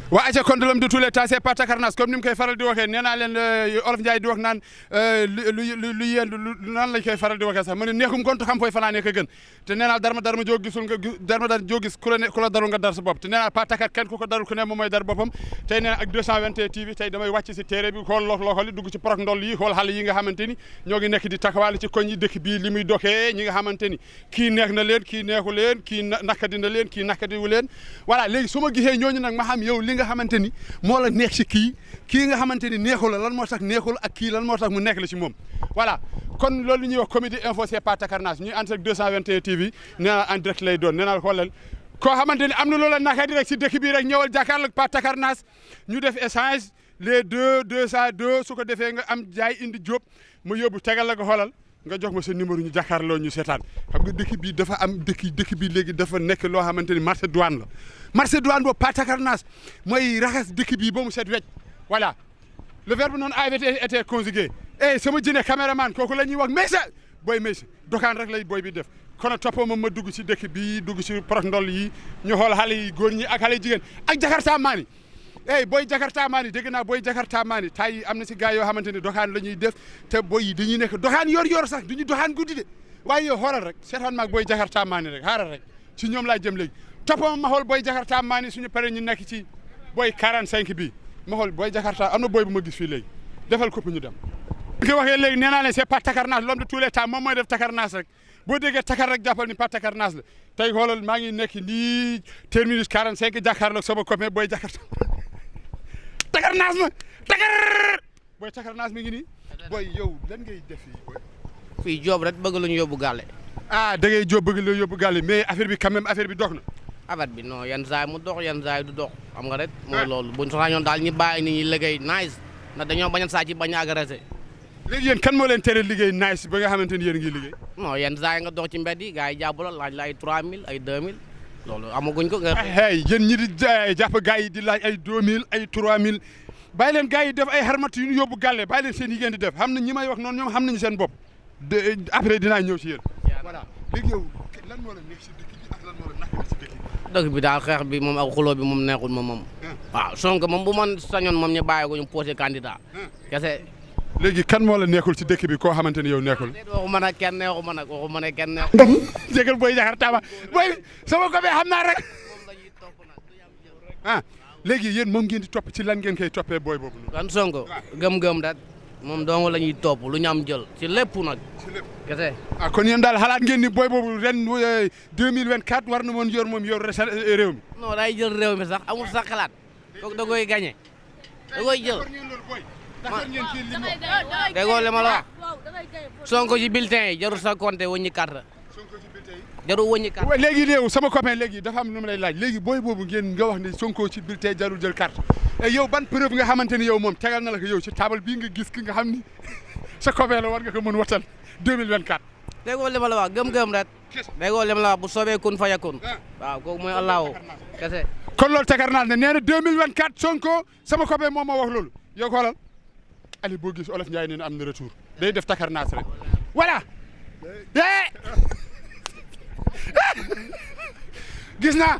waa ayca kon l'homme de tous les temps c'est pas Takarnas comme ni mu koy faral di waxee nee naa leen Olof Ndiaye di wax naan lu yéen nan lañ koy faral di waxee sax ma ne neexum gontu xam fooy fanaa nekk gën te nee naa darma joo gisul nga darma joo gis ku la darul nga dar sa bopp te nee naa pas Takar kenn ku ko darul ku ne moom mooy dar boppam tey nee naa ak 221 TV tey damay wàcc si téere bi xool loxoli dugg ci porok ndoll yi xool xale yi nga xamante ni ñoo ngi nekk di taxawaale ci koñ yi dëkk bii li muy doxee ñi nga xamante ni kii neex na leen kii neexu leen kii nakadi na leen kii nakadiwu leen voilà léegi su ma gisee ñooñu nag ma xam yow nga xamante ni moo la neex ci kii nga xamante ni neexul la lan moo tax neexul ak kii lan moo tax mu nekk la ci moom voilà kon loolu ñuy wax comédie info c'est pas Takarnas ñuy ànd ak 221 TV nee naa en direct lay doon nee naa xoolal koo xamante ni am na loola naka di rek si dëkk bii rek ñëwal jàkkaarloog pas Takarnas ñu def échange les 202 su ko defee nga am jaay indi jóob ma yóbbu tegal la ko xoolal nga jox ma sa numéro ñu jàkkaarloo ñu seetaan xam nga dëkk bi dafa am dëkk bi léegi dafa nekk loo xamante ni marché douane la marché douane boobu pas Takarnas mooy raxas dëkk bi ba mu set wecc voilà le verbe non avait été conjugué sama jëne caméraman kooku la ñuy wax Meysa booy Meysa dokaan rek lay booy bi def kon toppoo ma dugg si dëkk bi dugg si porok ndoll yi ñu xool xale yi góor ñi ak xale yi jigéen ak jakarta maani booy jakarta maani dégg naa booy jakarta maani tay am na si gars yoo xamante ni doxaan la ñuy def te booy yi dañuy nekk doxaan yor sax duñu doxaan guddi de waaye yow xoolal rek seetaan maag booy jakarta maani rek xaaral rek si ñoom laa jëm léegi toppam ma xool booy jakarta maani suñu pare ñu nekk ci booy 45 bii ma xool booy jakarta am na booy bu ma gis fii léegi defal ko ñu dem nga waxee léegi nee naa leen c'est pas Takarnas l'homme de tous les temps moom mooy def Takarnas rek boo déggee Takar rek jàppal ni pas Takarnas la tey xoolal maa ngi nekk nii terminus 45 jàkkaarloog sama copain booy jakarta Takarnas ma booy Takarnas mi ngi nii booy yow lan ngay def fii booy. fii joob rek bëgg lu ñu yóbbu gàlle. da ngay jóob bëgg lu yóbbu gàlle mais affaire bi quand même affaire bi dox na. affaire bi non yenn saa mu dox yenn saa du dox xam nga rek. mooy loolu buñ soxlaa ñoon daal ñu bàyyi ni ñuy liggéey nice ndax dañoo bañ a saa ci bañ a agressé. léegi yéen kan moo leen tere liggéey nice ba nga xamante ni yéen ngi liggéey. non yenn saa nga dox ci mbedd yi gars yi jàpp la laaj la ay 3000 ay 2000 loolu amaguñ ko. yéen ñi di jàpp gars yi di laaj ay 2000 ay 3000 bàyyi leen gars yi def ay xarmat yu ñu yóbbu gàlle bàyyi leen seen yi ngeen di def xam na ñi may wax noonu ñoom xam nañu seen bopp après dinaa ñëw si yéen. voilà léegi yow lan moo la nekk si dëkk bi ak lan moo la nakk si dëkk bi. dëkk bi daal xeex bi moom ak xuloo bi moom neexul moom. waaw Sonko moom bu man sañoon moom ñu bàyyi ko ñu posé candidat. kese. léegi kan moo la nekkul ci dëkk bi koo xamante ni yow nekkul. waxuma nag kenn neexuma nag waxuma ne kenn neexu. jégal booy jakarta booy sama ko bee xam naa rek. léegi yéen moom ngeen di topp ci lan ngeen koy toppee booy boobu. kan Sonko gëm-gëm rek moom dong la ñuy topp lu ñu am jël ci lépp nag. ci lépp kese. kon yéen daal xalaat ngeen ni booy boobu ren 2024 war na moon yor réew mi. non day jël réew mi sax amul sax xalaat kooku da koy gagné da koy jël. déggoo li ma la wax Sonko ci bulletin yi jarul sa compté wëññi carte jarul wëññi carte. léegi léew sama copain léegi dafa am lu ma lay laaj léegi booy boobu ngeen nga wax ne Sonko ci bulletin jarul jël carte yow ban preuve nga xamante ni yow moom tegal na la ko yow ci table bii nga gis ki nga xam ni sa copain la war nga ko mën watal 2024. déggoo li ma la wax gëm-gëm rek déggoo li ma la wax bu soobee kun fa yakun waaw kooku mooy Allahu kese. kon loolu Takarnas ne nee na 2024 Sonko sama copain moom moo wax loolu yow xoolal Ali boo gis Olof Ndiaye nee na am na retour day def Takarnas rek voilà gis naa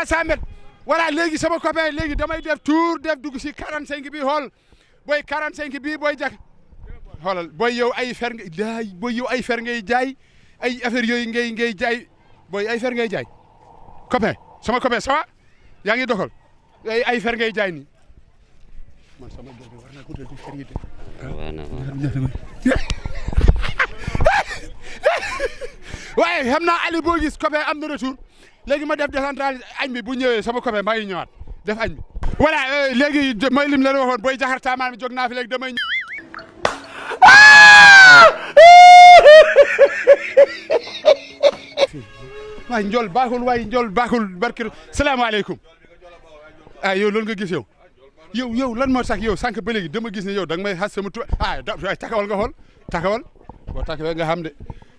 100 mètres voilà léegi sama copain léegi damay def tour def dugg si 45 bi xool booy 45 bi booy jak xoolal booy yow ay fer nga booy yow ay fer ngay jaay ay affaire yooyu ngay jaay booy ay fer ngay jaay copain sama copain ça va yaa ngi doxal ay fer ngay jaay nii man sama boobu war naa ko déglu fer yi de. waaye xam naa Ali boo gis copain am na retour léegi ma def décentralisé añ bi bu ñëwee sama copain maa ngi ñëwaat def añ bi. voilà léegi mooy lim la waxoon booy jakarta maan bi jóg naa fi léegi damay. waaye Ndiol baaxul barke salaamaaleykum yow loolu nga gis yow lan moo tax yow sànq ba léegi dama gis ne yow da nga may xas sama tu taxawal nga xool taxawal boo taxawee nga xam de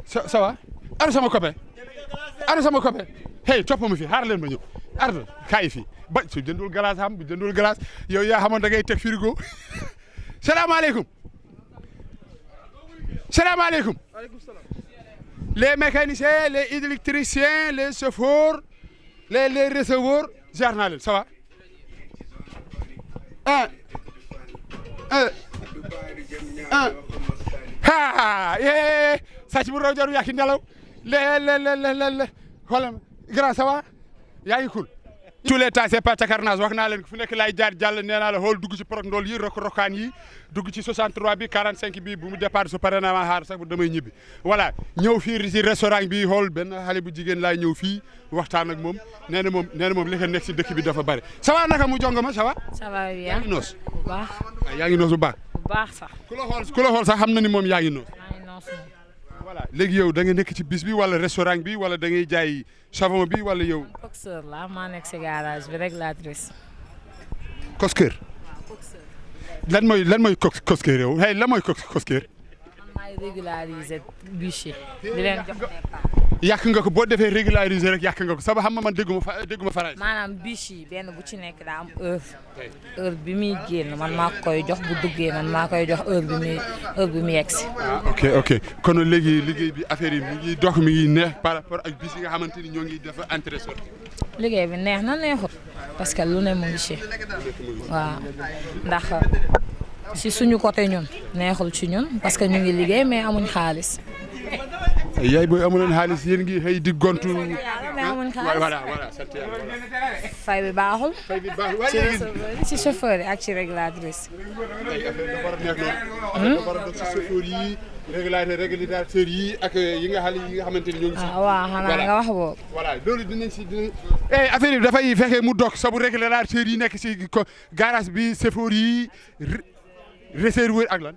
ça va ana sama copain hey topp ma fi xaar leen ma ñëw ardo kaay fii ba su jëndul glace xam bu jëndul glace yow yaa xamoon da ngay teg frigo salaamaaleykum les mécaniciens les électriciens les chauffeurs les receveurs jaar naa leen ça va ah ha sàcc bu raw jaru yàqi nelaw le xoolal grand ça va yaa ngi cool tous les temps c'est pas Takarnas wax naa leen fu nekk laay jaar jàll nee naa la xool dugg ci porok ndool yi rokaan yi dugg ci 63 bi 45 bi bu mu départ su pare na ma xaar sax damay ñibbi voilà ñëw fii ci restaurant bi xool benn xale bu jigéen laay ñëw fii waxtaan ak moom nee na moom li ko nekk ci dëkk bi dafa bari ça va naka mu jonga ma ça va. ça va bien yaa ngi noos. bu baax. yaa ngi noos bu baax. bu baax sax. ku la xool sax xam na ni moom yaa ngi noos. maa ngi noos moom. voilà léegi yow da nga nekk ci bis bi wala restaurant bi wala da ngay jaay savon bi wala yow. coxeur la maa nekk si garage bi régulatrice. Cosqueur. lan mooy Cosqueur yow hey lan mooy Cosqueur. man maay régulariser bûche yi. di leen jox yàq nga ko boo defee régulariser rek yàq nga ko saba xam nga man dégguma faral. maanaam bûche yi benn bu ci nekk daa am heure bi muy génn man maa koy jox bu duggee man maa koy jox heure bi muy yegsi. ah ok kon léegi liggéey bi affaire yi mi ngi dox mi ngi neex par rapport ak bis yi nga xamante ni ñoo ngi def entrée sortie. liggéey bi neex na neexut parce que lu ne mu ngi ci waaw ndax si suñu côté ñun neexul ci ñun parce que ñu ngi liggéey mais amuñ xaalis. yaay booy amu leen xaalis yéen ngi xëy di gontu. mais amuñ xaalis voilà sant yàlla. fay bi baaxul. fay bi baaxul ci chauffeur yi ak ci régulatrice. ay affaire dafa war a neex noonu. dafa war a dox ci chauffeur yi régulateur yi ak yi nga xamante ni ñoo ngi si. waaw xanaa nga wax boobu. voilà loolu dinañ. affaire yi dafay fexe mu dox sabu régulateur yi nekk si garage bi chauffeur yi réservoir ak lan.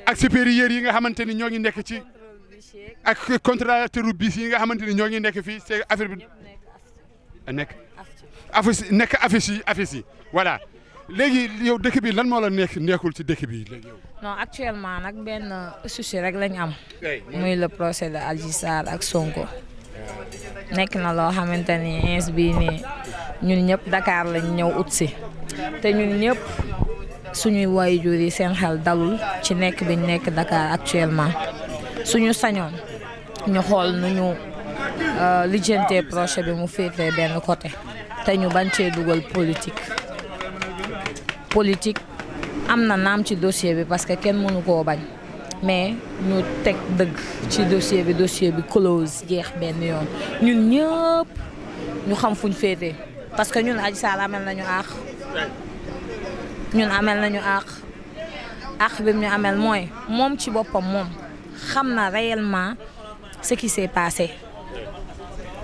ak supérieur yi nga xamante ni ñoo ngi nekk ci. ak contrôlateur bis yi nga xamante ni ñoo ngi nekk fii c'est affaire bi nekk affiche yi voilà léegi yow dëkk bi lan moo la neexul ci dëkk bi léegi yow. non actuellement nag benn souci rek lañ am. muy le procès de Adji Sarr ak Sonko. nekk na loo xamante ni ins bii nii ñun ñëpp Dakar lañ ñëw ut si te ñun ñëpp suñuy waajur yi seen xel dalul ci nekk biñ nekk Dakar actuellement suñu sañoon ñu xool nu ñu lijjantee projet bi mu féetee benn côté te ñu bañ cee dugal politique am na naam ci dossier bi parce que kenn mënu koo bañ mais ñu teg dëgg ci dossier bi close jeex benn yoon ñun ñëpp ñu xam fuñ féetee parce que ñun Adji Sarr amel nañu àq bi ñu amel mooy moom ci boppam moom xam na réellement ce qui s'est passé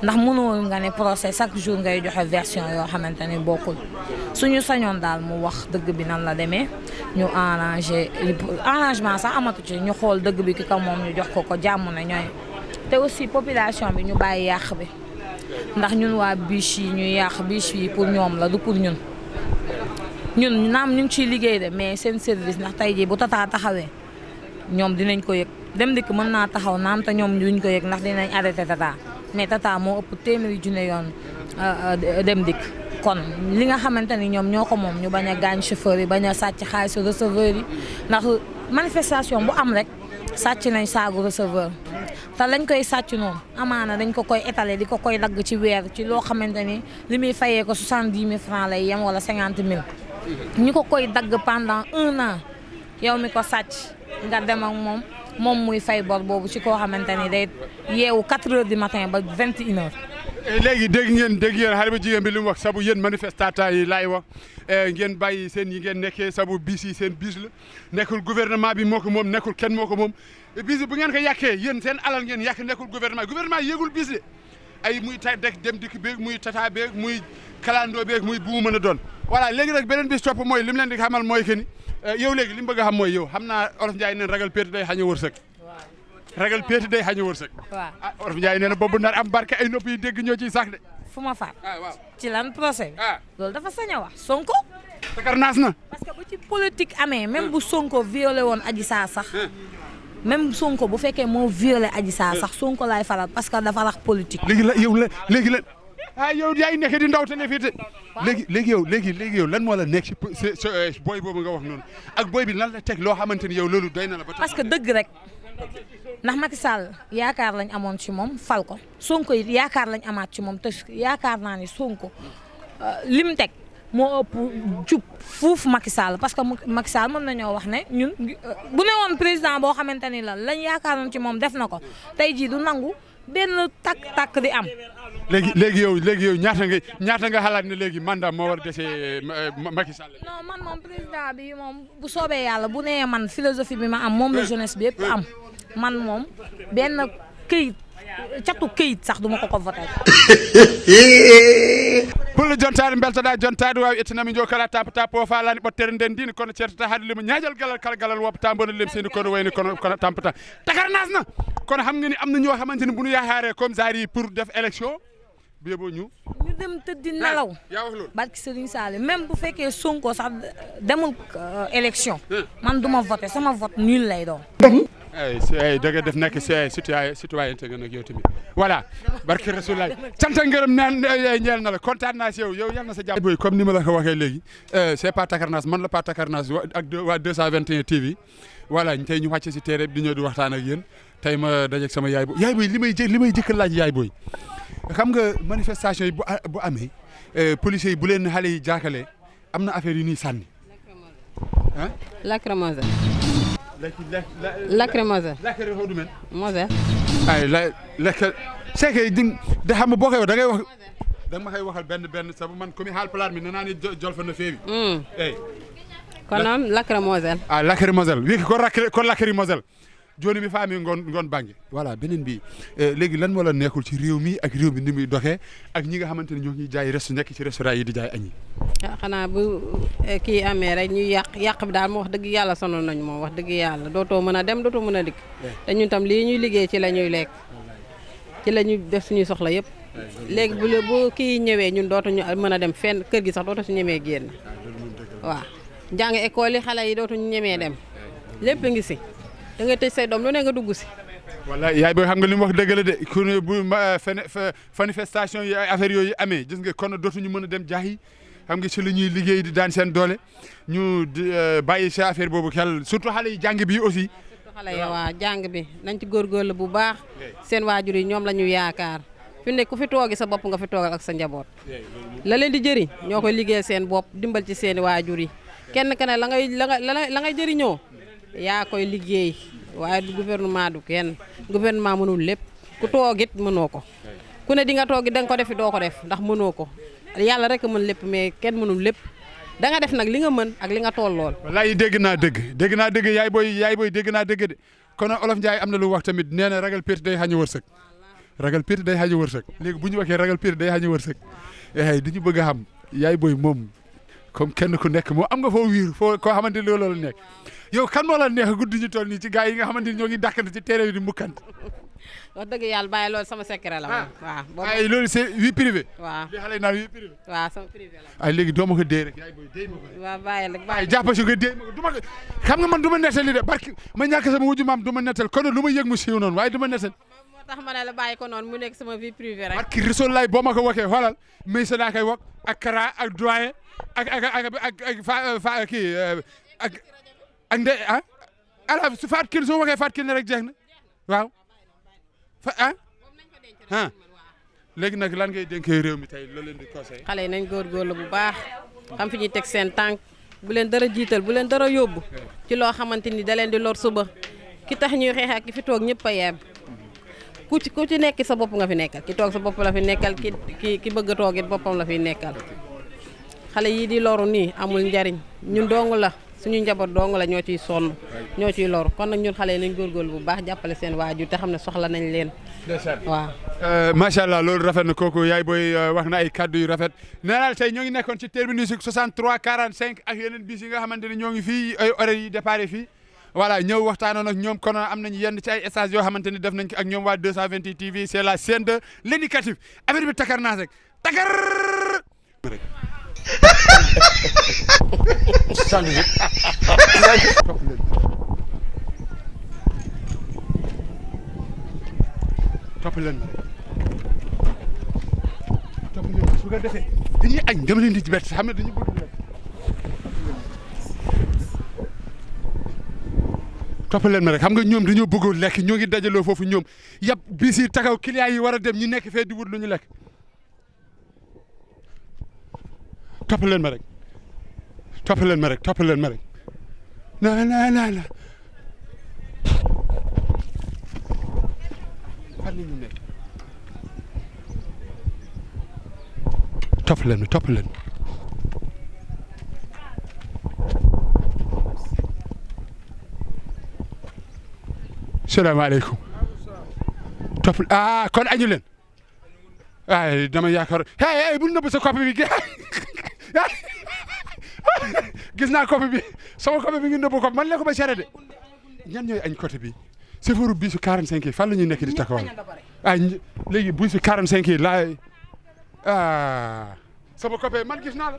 ndax mënoo nga ne procès chaque jour ngay joxe version yoo xamante ni bokkul suñu sañoon daal mu wax dëgg bi nan la demee ñu arrangement sax amatu ci ñu xool dëgg bi ki ko moom ñu jox ko jàmm na ñooy te aussi population bi ñu bàyyi yàq bi ndax ñun waa bûche yi ñuy yàq bûche yi pour ñoom la du pour ñun naam ñu ngi ciy liggéey de mais seen service ndax tey jii bu Tata taxawee ñoom dinañ ko yëg dem dikk mën naa taxaw naam te ñoom duñ ko yëg ndax dinañ arrêté Tata mais Tata moo ëpp téeméeri junne yoon dem dikk kon li nga xamante ni ñoom ñoo ko moom ñu bañ a gaañ chauffeur yi bañ a sàcc xaalisu receveur yi ndax manifestation bu am rek sàcc nañ saagu receveur te lañ koy sàcc noonu amaana dañ ko koy étaler di ko koy dagg ci weer ci loo xamante ni li muy fayee ko 70 000 francs lay yem wala 50 000 ñu ko koy dagg pendant 1 an yow mi ko sàcc nga dem ak moom muy fay bor boobu ci koo xamante ni day yeewu 4 heures du matin ba 21 heures. léegi dégg ngeen xale ba jigéen bi li mu wax sabu yéen manifestant yi laay wax ngeen bàyyi seen yi ngeen nekkee sabu bis yi seen bis la nekkul gouvernement bi moo ko moom nekkul kenn moo ko moom bis bu ngeen ko yàqee yéen seen alal ngeen yàq nekkul gouvernement yéegul bis de ay muy dem dikk beeg muy Tata beeg muy kalandoo beeg muy bu mu mën a doon voilà léegi nag beneen bis topp mooy li mu leen di xamal mooy que ni yow léegi li mu bëgg a xam mooy yow xam naa Olof Ndiaye neen ragal péete day xañ a wërsëg ragal péete day xañ a wërsëg waaw Olof Ndiaye nee na boobu nar am barke ay nopp yi dégg ñoo ciy sax de fu ma far waaw ci lan procès bi loolu dafa sañ a wax Sonko Takarnas na parce que bu ci politique amee même bu Sonko violé woon Adji Sarr sax même Sonko bu fekkee moo violé Adji Sarr sax Sonko laay faral parce que dafa rax politique léegi la yow yaay nekk di ndaw te ne fii te léegi yow lan moo la nekk ci booy boobu nga wax noonu ak booy bi lan la teg loo xamante ni yow loolu doy na la ba parce que dëgg rek ndax Macky Sall yaakaar lañ amoon ci moom fal ko Sonko it yaakaar lañ amaat ci moom te yaakaar naa ni Sonko lim teg moo ëpp jub fuuf Macky Sall parce que Macky Sall mën nañoo wax ne ñun bu ne woon président boo xamante ni la lañ yaakaaroon ci moom def na ko tey jii du nangu benn takk di am. léegi yow ñaata nga xalaat ne léegi mandat moo war a dese Macky Sall. non man moom président bi moom bu soobee yàlla bu nee man philosophie bi ma am moom la jeunesse bi yëpp am man moom benn catu këyit sax duma ko voté. pullo jontaade beltoɗa jontaade wawi ettanami jo kala tapata pofalani ɓottere nden ndini kono ceertata haade limo ñaajal galal kala galal woppata bono lemseni kono wayni kono tampata takarnasna kono xam nga ni am na ñoo xamante ni bu ñu yaakaaree comme genre pour def élection bi boo ñu dem tëddi nelaw yaa wax loolu barki Serigne Sall même bu fekkee Sonko sax demul élection man duma voté sama vote nul lay doon. ay da nga def nekk citoyenneté nga nag yow tamit voilà barke Rasulullah cant ak ngërëm naan ñeel na la kontaan naa si yow yal na sa jàmm boy comme ni ma la ko waxee léegi c'est pas Takarnas man la pas Takarnas ak waa 221 TV voilà tey ñu wàcce si terrain bi di ñëw di waxtaan ak yéen tey ma dajeeg sama yaay boy li may jëkk laaj yaay boy xam nga manifestation yi bu amee policiers yi bu leen xale yi jaakalee am na affaire yu ñuy sànni ah lacrymogène lacrymogène moselle ay lekk c'est que da xam nga boo koy wax da ngay wax da ma koy waxal benn sabu man comme xaal pulaar mi nanaa ni jol fa na feewi ey kono lacrymogène lacrymogène wi ko lacrymogène joni mi faami ngon bange voilà beneen bi léegi lan moo la nekkul ci réew mi ak réew mi ni muy doxee ak ñi nga xamante ne ñoo ngi jaay nekk ci restaurant yi di jaay añi xanaa bu kii amee rek ñu yàq bi daal moo wax dëgg yàlla sonal nañu moom wax dëgg yàlla dootoo mën a dem dootoo mën a dikk te ñun tam lii ñuy liggéey ci la ñuy lekk ci la ñuy def suñuy soxla yëpp léegi bu kii ñëwee ñun dootuñu mën a dem fenn kër gi sax dootu su ñemee génn waaw jàng école yi xale yi dootuñu ñemee dem lépp ngi si da ngay tëj say doom lu ne nga dugg si. wala yaay booy xam nga li mu wax dëgg la de ku ne bu manifestation yi affaire yooyu amee gis nga kon dootuñu mën a dem jaayi xam nga si la ñuy liggéey di daan seen doole ñu bàyyi sa affaire boobu xel surtout xale yi jàng bi aussi. surtout xale yi waa jàng bi nañ ci góorgóorlu bu baax seen waajur yi ñoom la ñu yaakaar fi ne ku fi toogi sa bopp nga fi toogal ak sa njaboot la leen di jëriñ ñoo koy liggéey seen bopp dimbal ci seen waajur yi kenn ka ne la ngay jëriñoo. yaa koy liggéey waaye du gouvernement du kenn gouvernement mënul lépp ku toogit mënoo ko ku ne di nga toogit da nga ko def doo ko def ndax mënoo ko yàlla rek mën lépp mais kenn mënul lépp da nga def nag li nga mën ak li nga tollool. wallaay dégg naa dëgg yaay booy dégg naa dëgg de kon Olof Ndiaye am na lu wax tamit nee na ragal péet day xañ a wërsëg léegi bu ñu waxee ragal péet day xañ a wërsëg dañu bëgg a xam yaay booy moom comme kenn ku nekk moo am nga foo wiir foo koo xamante ni loolu nekk yow kan moo la neex guddi ñu toll nii ci gars yi nga xamante ni ñoo ngi dàkkante ci terrain yi di mukkante. wax dëgg yàlla bàyyi loolu sama secret la moom. waaw ay loolu c'est vie privée. waaw li xale yi naan vie privée. waaw sama privé la. ay léegi doo ma ko dee rek yaay booy dee ma ko. waaw bàyyi rek ay jàpp si ko dee ma ko du ma ko xam nga man du ma nettali de barki ma ñàkk sama wujju maam du ma nettal kon lu ma yëg mu siiw noonu waaye du ma nettal. moo tax ma ne la bàyyi ko noonu mu nekk sama vie privée rek. barki Risol laay boo ma ko waxee xoolal mais sa daa koy wax ak Kara ak doyen ak kii ak ndey ah ala su faat kii soo waxee faat kii ne rek jeex na waaw léegi nag lan ngay dénkee réew mi tey loolu leen di conseil xale yi nañ góorgóorlu bu baax xam fi ñuy teg seen tànk bu leen dara jiital bu leen dara yóbbu ci loo xamante ni da leen di lor suba ki tax ñuy xeex ak ki fi toog ñëpp a yem ku ci nekk sa bopp nga fi nekkal ki toog sa bopp la fi nekkal ki bëgg a toog it boppam la fi nekkal xale yii di loru nii amul njariñ ñun dong la suñu njaboot dong la ñoo ciy sonn ñoo ciy loru kon nag ñun xale yi nañ góorgóorlu bu baax jàppale seen waajur te xam ne soxla nañ leen waaw macha allah loolu rafet na kooku yaay booy wax na ay kaddu yu rafet nee naa tey ñoo ngi nekkoon ci terminus 63 45 ak yeneen bis yi nga xamante ne ñoo ngi fii ay horaires yi départ fii voilà ñëw waxtaanoon ak ñoom kon am nañu yenn ci ay stage yoo xamante ni def nañ ko ak ñoom waa 228 TV c'est la scène de l'éducatif affaire bi takar naa rek takar rek topp leen su ko defee dañuy añ dama leen di ci bett xam ne dañu bëgg lekk topp leen ma rek xam nga ñoom dañoo bëggoon lekk ñoo ngi dajaloo foofu ñoom yàpp bis yi taxaw client yi war a dem ñu nekk fee di wut lu ñu lekk topp leen ma rek topp leen ma rek topp leen ma rek na fan la ñu nekk topp leen ma topp leen salaamaaleykum topp kon añu leen ay dama yaakaar hey bul nëbb sa copie bi gis naa copie bi sama copie bi ngi nëbb ko man la ko ba cere de ñan ñooy añ côté bi chauffeur bi su 45 yi fan la ñuy nekk di taxawal léegi bu su 45 yi laay sama copie man gis naa la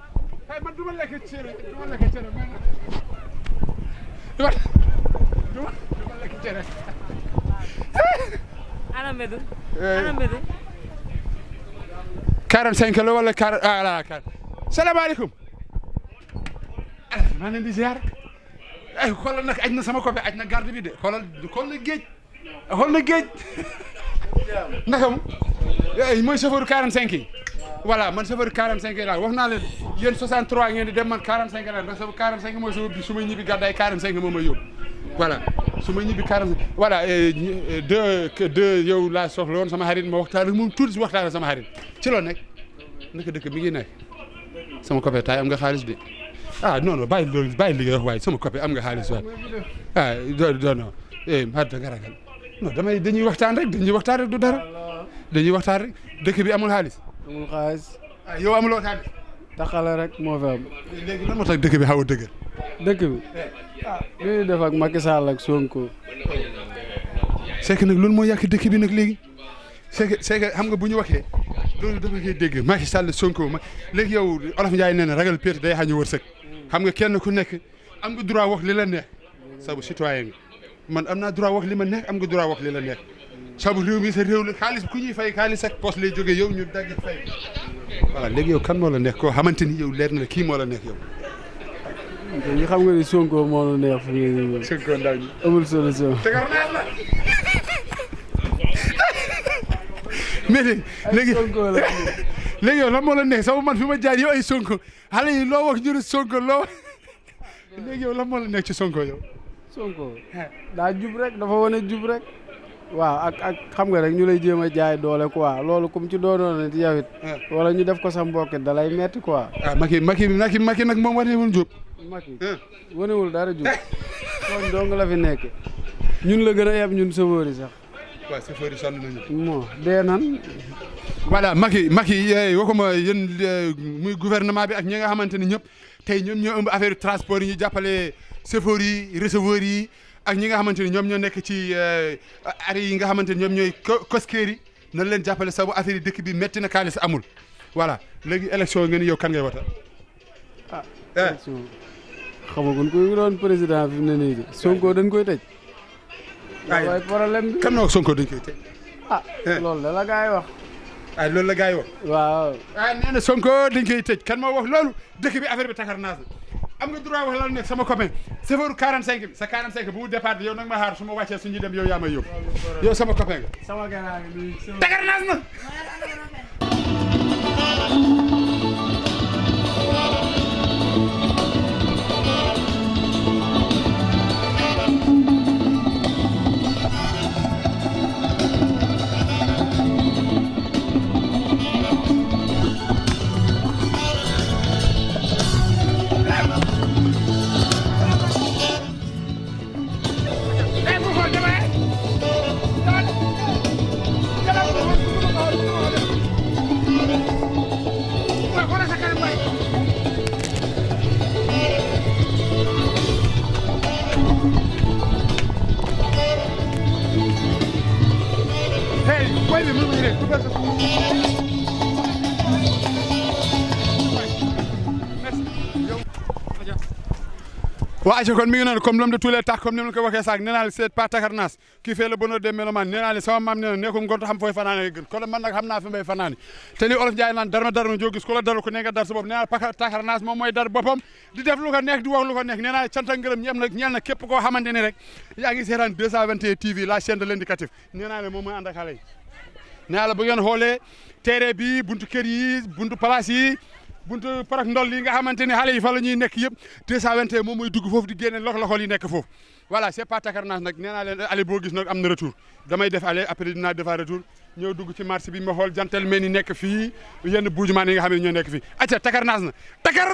hey man du ma lekk cere du ma lekk cere du ma lekk cere ana Mbedou ana Mbedou 45 la wala 40 salaamaaleykum maa leen di ziar ay xoolal nag aj na sama copie aj na garde bi de xool na géej naka mu mooy chauffeur 45 yi voilà man chauffeur 45 yi laa wax naa leen yéen 63 ngeen di dem man 45 la ndax sama 45 mooy sama bi su may ñibbi gàddaay 45 moo ma yóbbu voilà su may ñibbi 45 voilà deux yow laa soxla woon sama xarit ma waxtaan ak moom tuuti si waxtaan ak sama xarit ci loolu nekk naka dëkk mi ngi nekk sama copie taay am nga xaalis de non bàyyi loolu bàyyi liggéey wax waaye sama copie am nga xaalis waay non da nga ragal non dañuy waxtaan rek du dara dañuy waxtaan rek dëkk bi amul xaalis. amul xaalis. yow amuloo xaalis. taxale rek moo fi am. léegi lan moo tax dëkk bi xaw a dëgër. dëkk bi li ñuy def ak Macky Sall ak Sonko. c'est que nag loolu moo yàq dëkk bi nag léegi c'est que xam nga bu ñu waxee loolu dama koy dégg Macky Sall Sonko léegi yow Olof Ndiaye nee na ragal péete day xañu wërsëg xam nga kenn ku nekk am nga droit wax li la neex sabu citoyen nga man am naa droit wax li ma neex am nga droit wax li la neex sabu réew mi sa réew la xaalis ku ñuy fay xaalis ak poste lay jógee yow ñu dagg fay voilà léegi yow kan moo la neex koo xamante ni yow leer na la kii moo la neex yow. ñi xam nga ni Sonko moo la neex fu ñu. Sonko ndaw ñi amul solution. mais léegi léegi yow lan moo la neex sama man fi ma jaar yow ay Sonko xale yi loo wax ñu ne Sonko loo léegi yow lan moo la nekk ci Sonko yow. Sonko daa jub rek dafa wane jub rek. waaw ak xam nga rek ñu lay jéem a jaay doole quoi loolu comme ci doonoon ci yow it. wala ñu def ko sa mbokk da lay metti quoi. Macky nag moom wanewul jub. Macky wanewul dara jub. kon dong la fi nekk ñun la gën a yeb ñun chauffeur yi sax. waaw chauffeur yi sonn nañu. moo dee nan. voilà Macky waxuma yéen muy gouvernement bi ak ñi nga xamante ni ñëpp tey ñoom ñoo ëmb affaire transport yi ñu jàppale chauffeur yi receveur yi ak ñi nga xamante ni ñoom ñoo nekk ci arrêt yi nga xamante ni ñoom ñooy cosquer yi nañ leen jàppale sabu affaire yi dëkk bi métti na xaalis amul voilà léegi élection ngeen yow kan ngay wota élection xamagun ko doon président fi mu ne nii de Sonko dañ koy tëj. waaye problème bi kan noo Sonko dañ koy tëj. loolu la gars yi wax. loolu la gars yi wax. waaw. nee na Sonko dañ koy tëj kan moo wax loolu dëkk bi affaire bi takar naas la am nga droit wax lan nekk sama copain chauffeur 45 bi sa 45 bu mu départ yow nag ma xaar su ma wàccee suñuy dem yow yaa may yóbbu yow sama copain nga. sama gànnaaw gi takar naas na. waa kon mi ngi noonu comme l'homme de tous les temps comme ni ma ko waxee sax nee naa la c'est pas takarnaas qui fait le bonheur des mélomanes nee naa la sama maam nee na nekkul ngont xam fooy fanaane gën kon man nag xam naa fi may fanaani te li olof Njaay naan darma joo gis ku la daru ko ne nga dar sa bopp nee naa la takarnaas moom mooy dar boppam di def lu ko neex di wax lu ko neex nee naa la cant ak ngërëm ñeel na képp koo xamante ni rek yaa ngi seetaan 221 TV la chaîne de l'indicatif nee naa la moom mooy ànd ak xale yi nee naa la bu ngeen xoolee terrain bi buntu kër yi buntu place yi buntu parak ndol yi nga xamante ni xale yi fa la ñuy nekk yëpp 221 moom mooy dugg foofu di génne loxol yi nekk foofu voilà c'est pas takarnaas nag nee naa leen aller boo gis nag am na retour damay def aller après dinaa defaat retour ñëw dugg ci marché bi ma xool gentleman yi nekk fii yenn buujumaan yi nga xam ne ñoo nekk fii acca takarnaas na takar